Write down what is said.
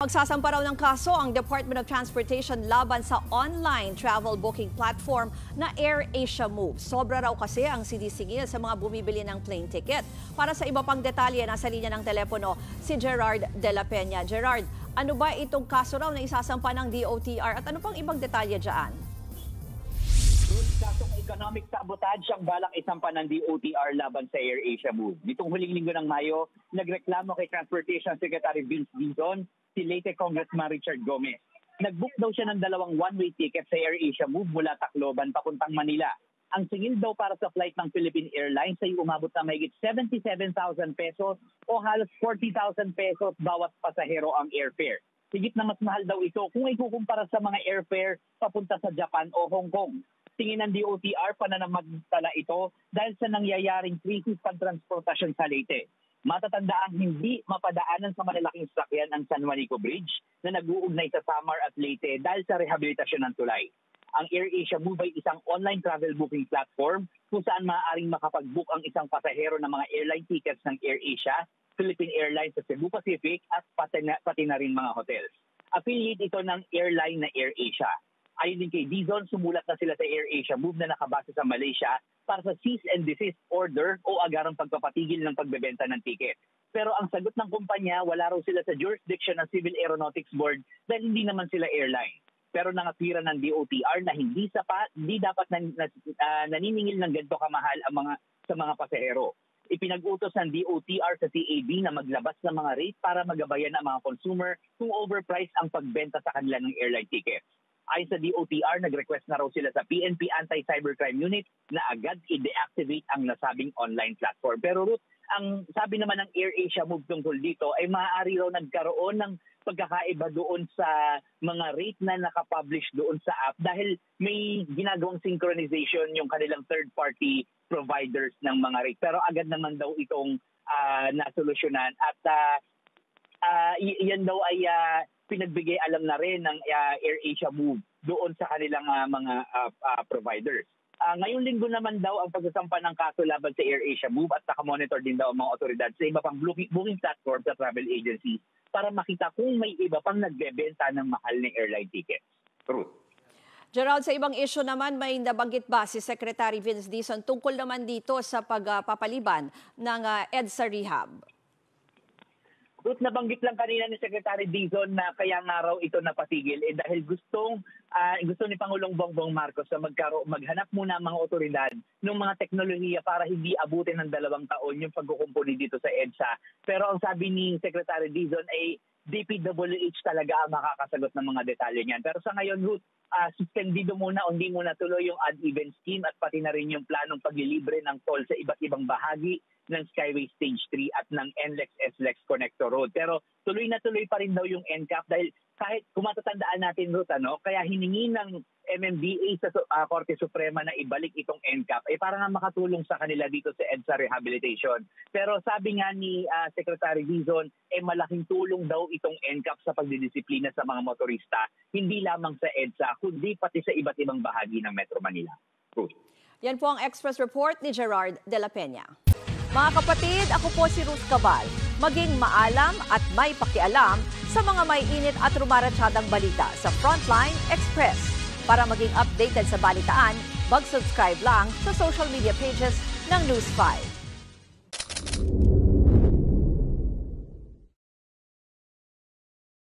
Magsasampa raw ng kaso ang Department of Transportation laban sa online travel booking platform na AirAsia Move. Sobra raw kasi ang sinisingil sa mga bumibili ng plane ticket. Para sa iba pang detalye, nasa linya ng telepono si Gerard de la Peña. Gerard, ano ba itong kaso raw na isasampa ng DOTR at ano pang ibang detalye dyan? Kasong economic sabotage ang balak isampa ng DOTR laban sa AirAsia Move. Nitong huling linggo ng Mayo, nagreklamo kay Transportation Secretary Vince Dizon si Leyte Congressman Richard Gomez. Nag-book daw siya ng 2 one-way ticket sa AirAsia Move mula Tacloban papuntang Manila. Ang singil daw para sa flight ng Philippine Airlines ay umabot na mahigit 77,000 pesos o halos 40,000 pesos bawat pasahero ang airfare. Higit na mas mahal daw ito kung ikukumpara sa mga airfare papunta sa Japan o Hong Kong. Tingin ng DOTR pananamantala ito dahil sa nangyayaring krisis ng transportasyon sa Leyte. Matatandaan hindi mapadaanan sa malalaking sasakyan ang San Juanico Bridge na nag-uugnay sa Samar at Leyte dahil sa rehabilitasyon ng tulay. Ang AirAsia Move ay isang online travel booking platform kung saan maaaring makapag-book ang isang pasahero ng mga airline tickets ng AirAsia, Philippine Airlines sa Cebu Pacific at pati na rin mga hotels. Affiliate ito ng airline na AirAsia. Ayon din kay Dizon, sumulat na sila sa AirAsia Move na nakabase sa Malaysia para sa cease and desist order o agarang pagpapatigil ng pagbebenta ng ticket. Pero ang sagot ng kumpanya, wala raw sila sa jurisdiction ng Civil Aeronautics Board dahil hindi naman sila airline. Pero nangatwira ng DOTR na hindi dapat naniningil ng ganito kamahal sa mga pasahero. Ipinag-utos ng DOTR sa CAB na maglabas ng mga rate para magabayan ang mga consumer kung overpriced ang pagbenta sa kanila ng airline tickets. Ayon sa DOTR, nag-request na raw sila sa PNP Anti-Cybercrime Unit na agad i-deactivate ang nasabing online platform. Pero Ruth, ang sabi naman ng AirAsia Move tungkol dito ay maaari raw nagkaroon ng pagkakaiba doon sa mga rate na nakapublish doon sa app dahil may ginagawang synchronization yung kanilang third-party providers ng mga rate. Pero agad naman daw itong nasolusyonan at yan daw ay pinagbigay alam na rin ng AirAsia Move doon sa kanilang mga providers. Ngayong linggo naman daw ang pagsasampa ng kaso laban sa AirAsia Move at nakamonitor din daw ang mga otoridad sa iba pang booking platform sa travel agency para makita kung may iba pang nagbebenta ng mahal na airline tickets. Truth. Gerald, sa ibang issue naman, may nabanggit ba si Secretary Vince Dizon tungkol naman dito sa pagpapaliban ng EDSA Rehab? Ruth, nabanggit lang kanina ni Secretary Dizon na kaya nga raw ito napatigil dahil gusto ni Pangulong Bongbong Marcos na maghanap muna ang mga otoridad ng mga teknolohiya para hindi abutin ng 2 taon yung pagkukumpuni dito sa EDSA. Pero ang sabi ni Secretary Dizon ay DPWH talaga ang makakasagot ng mga detalye niyan. Pero sa ngayon, Ruth, suspendido muna o hindi muna tuloy yung odd-even scheme at pati na rin yung planong paglilibre ng toll sa iba't ibang bahagi ng Skyway Stage 3 at ng NLEX-SLEX Connector Road. Pero tuloy na tuloy pa rin daw yung NCAP dahil kahit kung matatandaan natin, Ruth, kaya hiningi ng MMDA sa Korte Suprema na ibalik itong NCAP ay para nga makatulong sa kanila dito sa EDSA rehabilitation. Pero sabi nga ni Secretary Dizon, malaking tulong daw itong NCAP sa pagdidisiplina sa mga motorista, hindi lamang sa EDSA, kundi pati sa iba't ibang bahagi ng Metro Manila. Ruth. Yan po ang Express Report ni Gerard de la Peña. Mga kapatid, ako po si Ruth Cabal. Maging maalam at may pakialam sa mga may init at rumaratsadang balita sa Frontline Express. Para maging updated sa balitaan, mag-subscribe lang sa social media pages ng News 5.